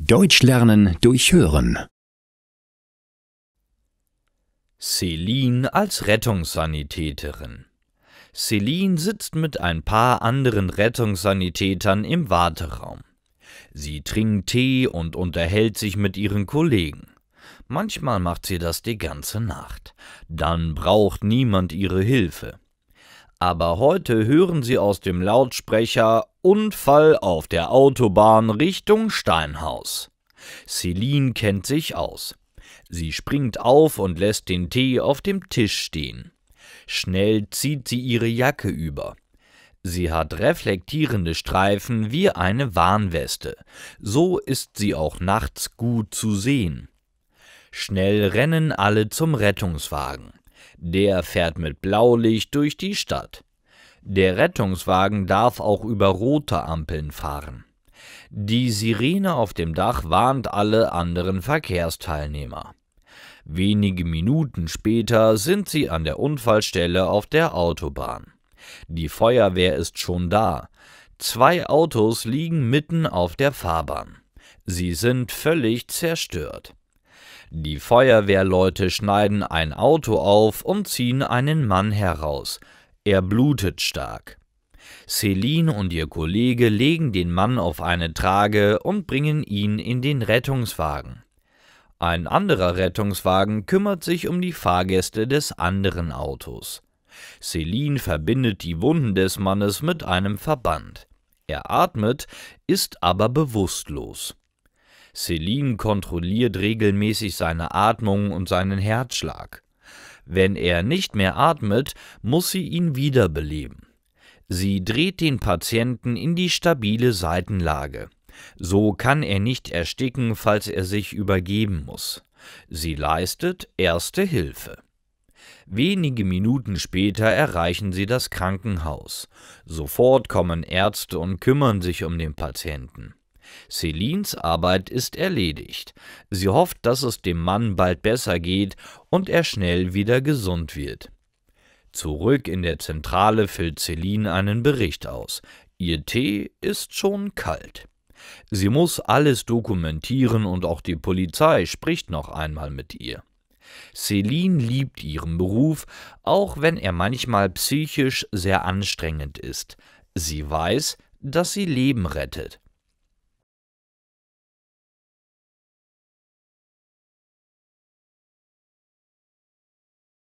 Deutsch lernen durch Hören. Celine als Rettungssanitäterin. Celine sitzt mit ein paar anderen Rettungssanitätern im Warteraum. Sie trinkt Tee und unterhält sich mit ihren Kollegen. Manchmal macht sie das die ganze Nacht. Dann braucht niemand ihre Hilfe. Aber heute hören sie aus dem Lautsprecher Unfall auf der Autobahn Richtung Steinhaus. Celine kennt sich aus. Sie springt auf und lässt den Tee auf dem Tisch stehen. Schnell zieht sie ihre Jacke über. Sie hat reflektierende Streifen wie eine Warnweste. So ist sie auch nachts gut zu sehen. Schnell rennen alle zum Rettungswagen. Der fährt mit Blaulicht durch die Stadt. Der Rettungswagen darf auch über rote Ampeln fahren. Die Sirene auf dem Dach warnt alle anderen Verkehrsteilnehmer. Wenige Minuten später sind sie an der Unfallstelle auf der Autobahn. Die Feuerwehr ist schon da. 2 Autos liegen mitten auf der Fahrbahn. Sie sind völlig zerstört. Die Feuerwehrleute schneiden ein Auto auf und ziehen einen Mann heraus. Er blutet stark. Celine und ihr Kollege legen den Mann auf eine Trage und bringen ihn in den Rettungswagen. Ein anderer Rettungswagen kümmert sich um die Fahrgäste des anderen Autos. Celine verbindet die Wunden des Mannes mit einem Verband. Er atmet, ist aber bewusstlos. Celine kontrolliert regelmäßig seine Atmung und seinen Herzschlag. Wenn er nicht mehr atmet, muss sie ihn wiederbeleben. Sie dreht den Patienten in die stabile Seitenlage. So kann er nicht ersticken, falls er sich übergeben muss. Sie leistet Erste Hilfe. Wenige Minuten später erreichen sie das Krankenhaus. Sofort kommen Ärzte und kümmern sich um den Patienten. Celines Arbeit ist erledigt. Sie hofft, dass es dem Mann bald besser geht und er schnell wieder gesund wird. Zurück in der Zentrale füllt Celine einen Bericht aus. Ihr Tee ist schon kalt. Sie muss alles dokumentieren und auch die Polizei spricht noch einmal mit ihr. Celine liebt ihren Beruf, auch wenn er manchmal psychisch sehr anstrengend ist. Sie weiß, dass sie Leben rettet.